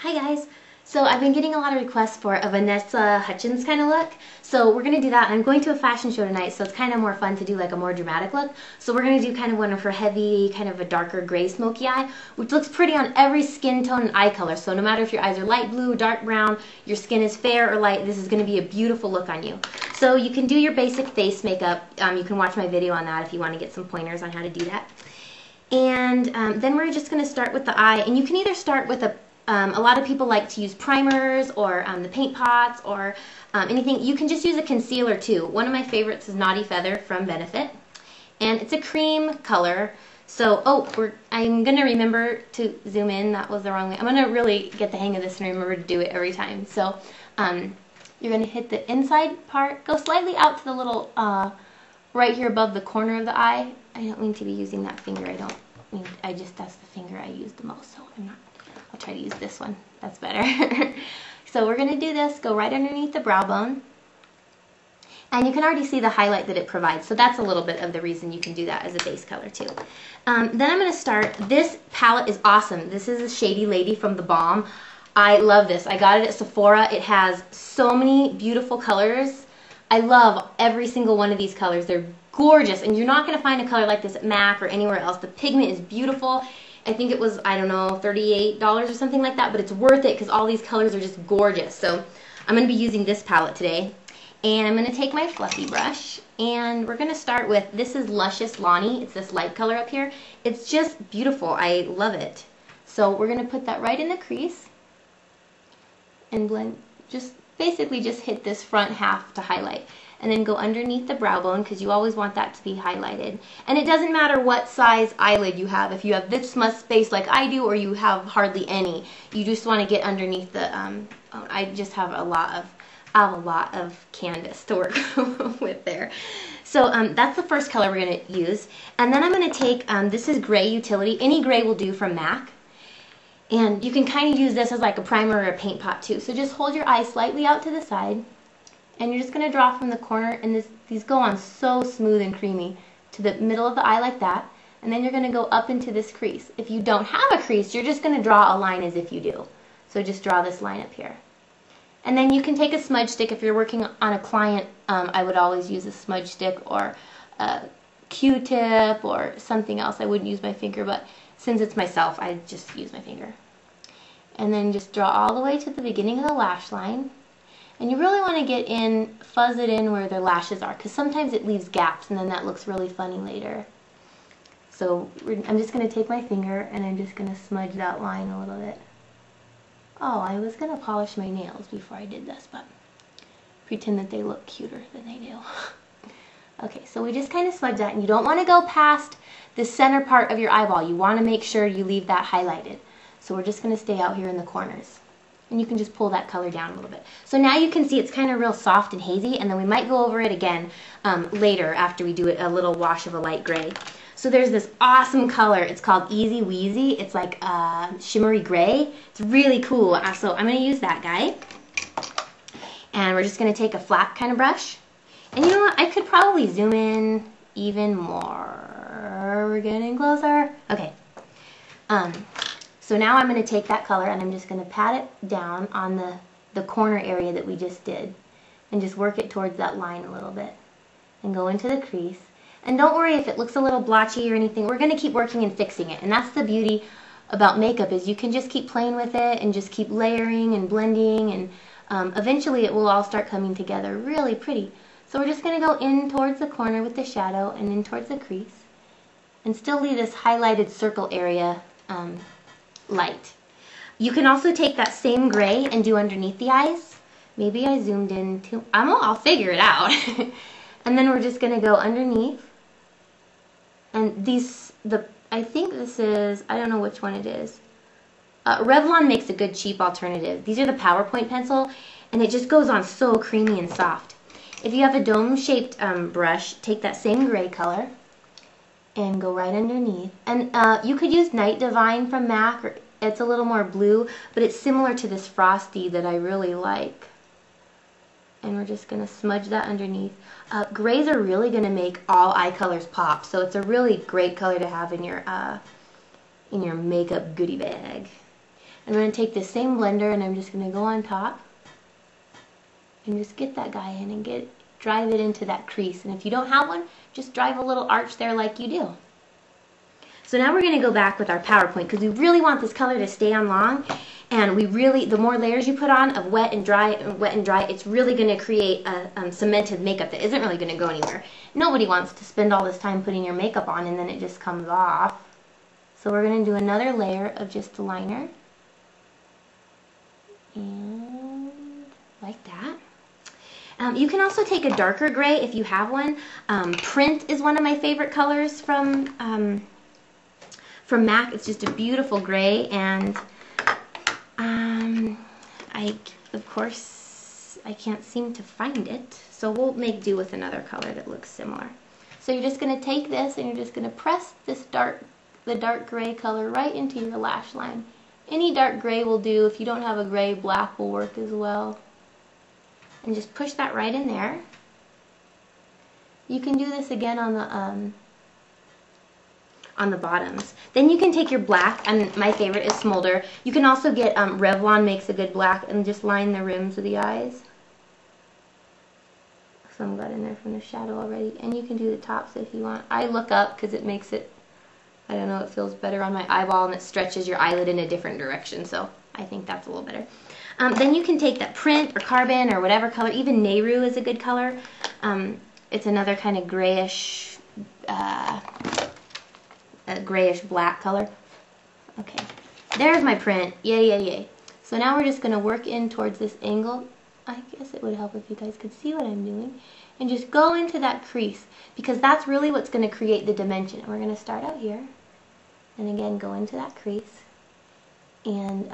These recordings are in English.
Hi guys! So I've been getting a lot of requests for a Vanessa Hudgens kind of look. So we're going to do that. I'm going to a fashion show tonight, so it's kind of more fun to do like a more dramatic look. So we're going to do kind of one of her heavy, kind of a darker gray smoky eye, which looks pretty on every skin tone and eye color. So no matter if your eyes are light blue, dark brown, your skin is fair or light, this is going to be a beautiful look on you. So you can do your basic face makeup. You can watch my video on that if you want to get some pointers on how to do that. And then we're just going to start with the eye. And you can either start with a lot of people like to use primers or the paint pots or anything. You can just use a concealer too. One of my favorites is Naughty Feather from Benefit. And it's a cream color. So, I'm going to remember to zoom in. That was the wrong way. I'm going to really get the hang of this and remember to do it every time. So, you're going to hit the inside part. Go slightly out to the little, right here above the corner of the eye. I don't mean to be using that finger. That's the finger I use the most. So, I'll try to use this one. That's better. So we're going to do this. Go right underneath the brow bone. And you can already see the highlight that it provides. So that's a little bit of the reason you can do that as a base color too. Then I'm going to start. This palette is awesome. This is a Shady Lady from The Balm. I love this. I got it at Sephora. It has so many beautiful colors. I love every single one of these colors. They're gorgeous. And you're not going to find a color like this at MAC or anywhere else. The pigment is beautiful. I think it was, I don't know, $38 or something like that, but it's worth it because all these colors are just gorgeous. So I'm going to be using this palette today. And I'm going to take my fluffy brush, and we're going to start with, this is Luscious Lani. It's this light color up here. It's just beautiful. I love it. So we're going to put that right in the crease and blend, basically just hit this front half to highlight. And then go underneath the brow bone because you always want that to be highlighted. And it doesn't matter what size eyelid you have. If you have this much space like I do, or you have hardly any, you just want to get underneath the. I just have a lot of canvas to work with there. So that's the first color we're going to use. And then I'm going to take this is Gray Utility. Any gray will do from MAC. And you can kind of use this as like a primer or a paint pot too. So just hold your eye slightly out to the side. And you're just going to draw from the corner, and these go on so smooth and creamy to the middle of the eye like that. And then you're going to go up into this crease. If you don't have a crease, you're just going to draw a line as if you do. So just draw this line up here. And then you can take a smudge stick. If you're working on a client, I would always use a smudge stick or a Q-tip or something else. I wouldn't use my finger, but since it's myself, I just use my finger. And then just draw all the way to the beginning of the lash line. And you really want to fuzz it in where their lashes are, because sometimes it leaves gaps and then that looks really funny later. So I'm just going to take my finger and I'm just going to smudge that line a little bit. Oh, I was going to polish my nails before I did this, but pretend that they look cuter than they do. Okay, so we just kind of smudge that, and you don't want to go past the center part of your eyeball. You want to make sure you leave that highlighted. So we're just going to stay out here in the corners. And you can just pull that color down a little bit. So now you can see it's kind of real soft and hazy, and then we might go over it again later after we do a little wash of a light gray. So there's this awesome color. It's called Easy Weezy. It's like shimmery gray. It's really cool. So I'm going to use that guy. And we're just going to take a flat kind of brush. And you know what? I could probably zoom in even more. We're getting closer. Okay. So now I'm going to take that color and I'm just going to pat it down on the corner area that we just did. And just work it towards that line a little bit. And go into the crease. And don't worry if it looks a little blotchy or anything. We're going to keep working and fixing it. And that's the beauty about makeup, is you can just keep playing with it and just keep layering and blending. And eventually it will all start coming together really pretty. So we're just going to go in towards the corner with the shadow and in towards the crease. And still leave this highlighted circle area light. You can also take that same gray and do underneath the eyes. Maybe I zoomed in too. I'll figure it out. And then we're just going to go underneath. And I think this is, I don't know which one it is. Revlon makes a good cheap alternative. These are the PowerPoint pencil, and it just goes on so creamy and soft. If you have a dome-shaped brush, take that same gray color and go right underneath. And you could use Night Divine from MAC, or it's a little more blue, but it's similar to this Frosty that I really like. And we're just going to smudge that underneath. Grays are really going to make all eye colors pop, so it's a really great color to have in your makeup goodie bag. I'm going to take this same blender and I'm just going to go on top and just get that guy in and drive it into that crease. And if you don't have one, just drive a little arch there like you do. So now we're going to go back with our PowerPoint because we really want this color to stay on long. And the more layers you put on of wet and dry, it's really going to create a cemented makeup that isn't really going to go anywhere. Nobody wants to spend all this time putting your makeup on and then it just comes off. So we're going to do another layer of just the liner. And like that. You can also take a darker gray if you have one. Print is one of my favorite colors from MAC. It's just a beautiful gray, and of course I can't seem to find it, so we'll make do with another color that looks similar. So you're just going to take this and you're just going to press the dark gray color right into your lash line. Any dark gray will do. If you don't have a gray, black will work as well. And just push that right in there. You can do this again on the bottoms. Then you can take your black, and my favorite is Smolder. You can also get Revlon makes a good black, and just line the rims of the eyes. Some got in there from the shadow already. And you can do the tops if you want. I look up because it makes it, I don't know, it feels better on my eyeball and it stretches your eyelid in a different direction, so I think that's a little better. Then you can take that Print or Carbon or whatever color. Even Nehru is a good color. It's another kind of grayish, grayish black color. Okay, there's my print. Yay, yay, yay. So now we're just going to work in towards this angle. I guess it would help if you guys could see what I'm doing. And just go into that crease, because that's really what's going to create the dimension. And we're going to start out here. And again, go into that crease. And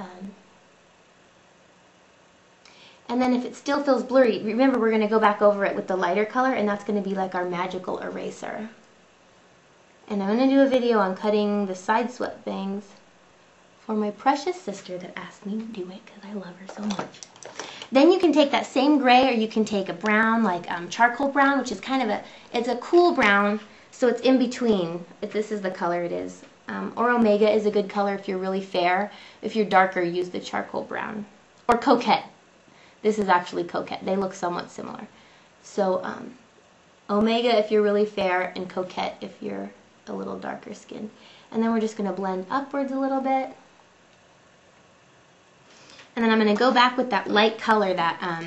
then if it still feels blurry, remember we're going to go back over it with the lighter color, and that's going to be like our magical eraser. And I'm going to do a video on cutting the side swept bangs for my precious sister that asked me to do it because I love her so much. Then you can take that same gray, or you can take a brown, like charcoal brown, which is kind of it's a cool brown, so it's in between, if this is the color it is. Or Omega is a good color if you're really fair. If you're darker, use the charcoal brown. Or Coquette. This is actually Coquette. They look somewhat similar. So Omega if you're really fair, and Coquette if you're a little darker skin. And then we're just going to blend upwards a little bit. And then I'm going to go back with that light color, that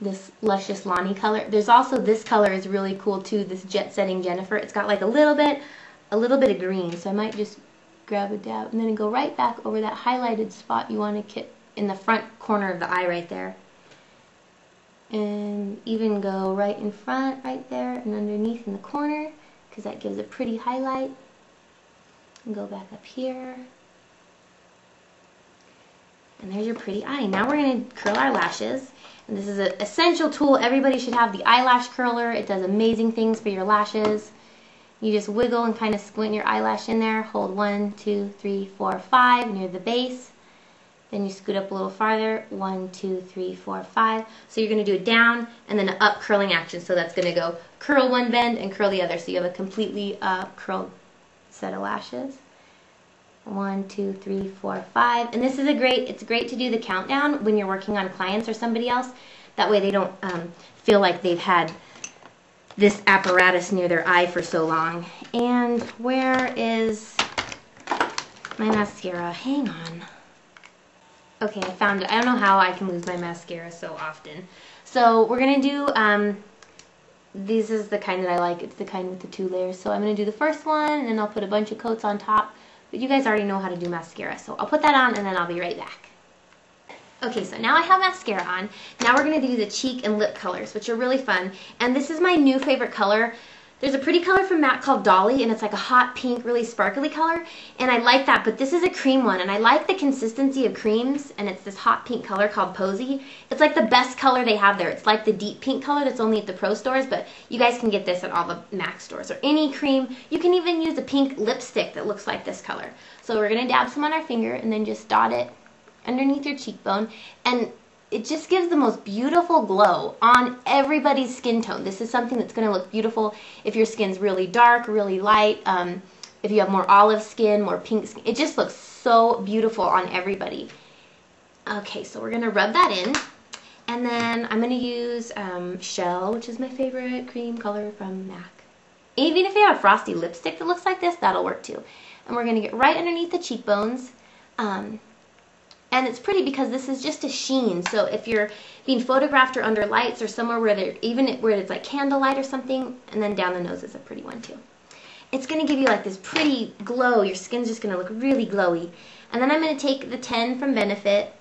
this Luscious Lonnie color. There's also this color is really cool too, this Jet Setting Jennifer. It's got like a little bit of green, so I might just grab a dab and then go right back over that highlighted spot you want to get in the front corner of the eye right there. And even go right in front right there and underneath in the corner, because that gives a pretty highlight. And go back up here. And there's your pretty eye. Now we're going to curl our lashes. And this is an essential tool. Everybody should have the Eyelash Curler. It does amazing things for your lashes. You just wiggle and kind of squint your eyelash in there. Hold 1, 2, 3, 4, 5 near the base. Then you scoot up a little farther. 1, 2, 3, 4, 5. So you're going to do a down and then an up curling action. So that's going to go curl one bend and curl the other. So you have a completely curled set of lashes. 1, 2, 3, 4, 5. And this is it's great to do the countdown when you're working on clients or somebody else. That way they don't feel like they've had this apparatus near their eye for so long. And where is my mascara? Hang on. Okay, I found it. I don't know how I can lose my mascara so often. So we're going to do, this is the kind that I like. It's the kind with the 2 layers. So I'm going to do the first one, and then I'll put a bunch of coats on top. But you guys already know how to do mascara, so I'll put that on and then I'll be right back. Okay, so now I have mascara on. Now we're going to do the cheek and lip colors, which are really fun. And this is my new favorite color. There's a pretty color from MAC called Dolly, and it's like a hot pink, really sparkly color. And I like that, but this is a cream one, and I like the consistency of creams, and it's this hot pink color called Posy. It's like the best color they have there. It's like the deep pink color that's only at the pro stores, but you guys can get this at all the MAC stores, or any cream. You can even use a pink lipstick that looks like this color. So we're going to dab some on our finger, and then just dot it underneath your cheekbone, and it just gives the most beautiful glow on everybody's skin tone. This is something that's going to look beautiful if your skin's really dark, really light. if you have more olive skin, more pink skin. It just looks so beautiful on everybody. Okay, so we're going to rub that in. And then I'm going to use Shell, which is my favorite cream color from MAC. Even if you have a frosty lipstick that looks like this, that'll work too. And we're going to get right underneath the cheekbones. And it's pretty because this is just a sheen. So if you're being photographed or under lights or somewhere where where it's like candlelight or something, and then down the nose is a pretty one too. It's going to give you like this pretty glow. Your skin's just going to look really glowy. And then I'm going to take the 10 from Benefit,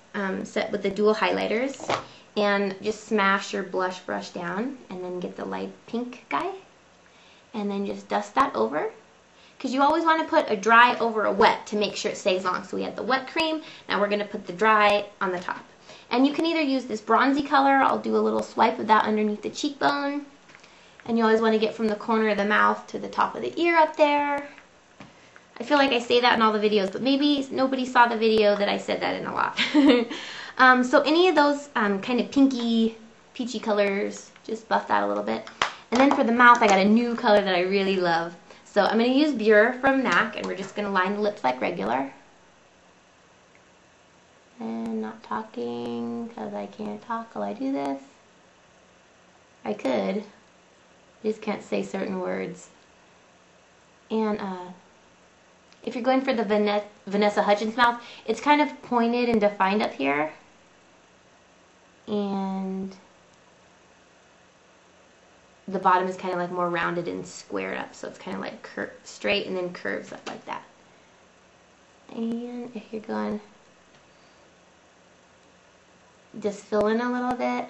set with the dual highlighters, and just smash your blush brush down, and then get the light pink guy, and then just dust that over. Because you always want to put a dry over a wet to make sure it stays long. So we have the wet cream, now we're going to put the dry on the top. And you can either use this bronzy color, I'll do a little swipe of that underneath the cheekbone. And you always want to get from the corner of the mouth to the top of the ear up there. I feel like I say that in all the videos, but maybe nobody saw the video that I said that in a lot. So any of those kind of pinky, peachy colors, just buff that a little bit. And then for the mouth, I got a new color that I really love. So I'm going to use Bure from MAC, and we're just going to line the lips like regular. And not talking, because I can't talk while I do this. I could. I just can't say certain words. And if you're going for the Vanessa Hudgens mouth, it's kind of pointed and defined up here. And the bottom is kind of like more rounded and squared up, so it's kind of like straight and then curves up like that. And if you're going, just fill in a little bit,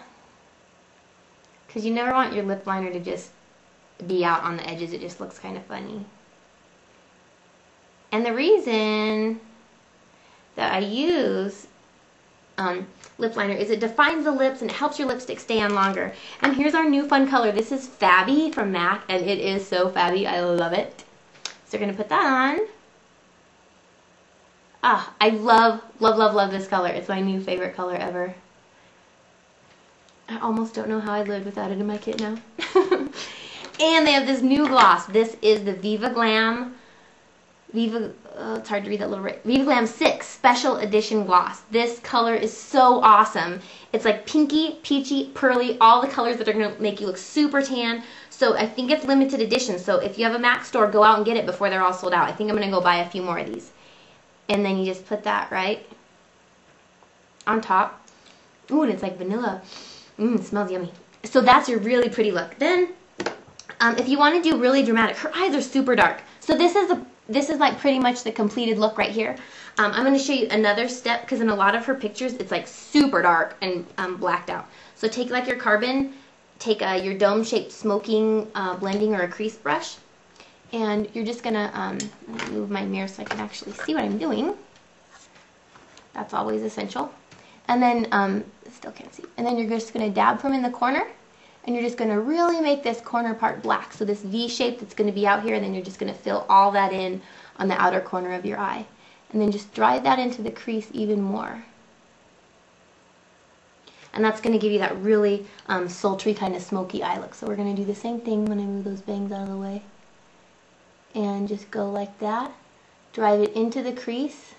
because you never want your lip liner to just be out on the edges. It just looks kind of funny. And the reason that I use lip liner is it defines the lips and it helps your lipstick stay on longer. And here's our new fun color. This is Fabby from MAC, and it is so fabby. I love it. So we're going to put that on. Ah, I love, love, love, love this color. It's my new favorite color ever. I almost don't know how I lived without it in my kit now. And they have this new gloss. This is the Viva Glam it's hard to read that little right. Viva Glam 6 Special Edition Gloss. This color is so awesome. It's like pinky, peachy, pearly, all the colors that are going to make you look super tan. So I think it's limited edition. So if you have a MAC store, go out and get it before they're all sold out. I think I'm going to go buy a few more of these. And then you just put that right on top. Ooh, and it's like vanilla. It smells yummy. So that's your really pretty look. Then, if you want to do really dramatic, her eyes are super dark. So this is like pretty much the completed look right here. I'm going to show you another step, because in a lot of her pictures it's like super dark and blacked out. So take like your carbon, take your dome-shaped smoking blending or a crease brush, and you're just going to move my mirror so I can actually see what I'm doing. That's always essential. And then, still can't see. And then you're just going to dab from in the corner, and you're just going to really make this corner part black. So this V shape that's going to be out here, and then you're just going to fill all that in on the outer corner of your eye. And then just drive that into the crease even more. And that's going to give you that really sultry kind of smoky eye look. So we're going to do the same thing when I move those bangs out of the way. And just go like that. Drive it into the crease.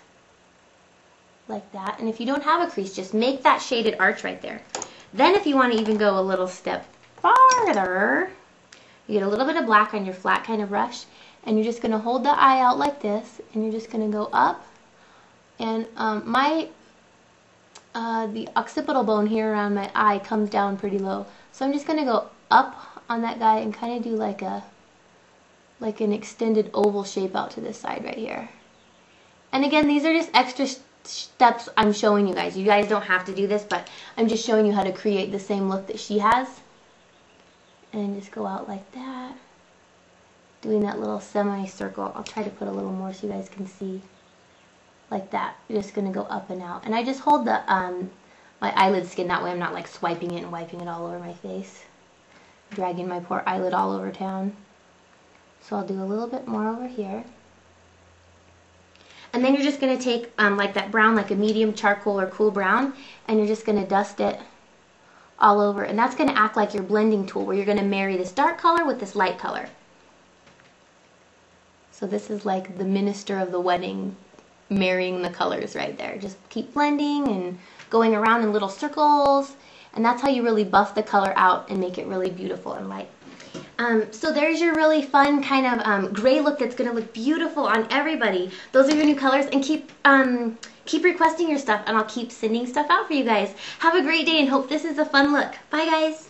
Like that. And if you don't have a crease, just make that shaded arch right there. Then if you want to even go a little step farther, you get a little bit of black on your flat kind of brush, and you're just going to hold the eye out like this, and you're just going to go up. And the occipital bone here around my eye comes down pretty low. So I'm just going to go up on that guy and kind of do like an extended oval shape out to this side right here. And again, these are just extra steps I'm showing you guys. You guys don't have to do this, but I'm just showing you how to create the same look that she has. And just go out like that, doing that little semicircle. I'll try to put a little more so you guys can see. Like that. You're just going to go up and out. And I just hold the my eyelid skin, that way I'm not like swiping it and wiping it all over my face, dragging my poor eyelid all over town. So I'll do a little bit more over here. And then you're just going to take like that brown, like a medium charcoal or cool brown, and you're just going to dust it all over. And that's going to act like your blending tool, where you're going to marry this dark color with this light color. So this is like the minister of the wedding marrying the colors right there. Just keep blending and going around in little circles, and that's how you really buff the color out and make it really beautiful and light. So there's your really fun kind of gray look that's going to look beautiful on everybody. Those are your new colors, and keep requesting your stuff, and I'll keep sending stuff out for you guys. Have a great day and hope this is a fun look. Bye guys!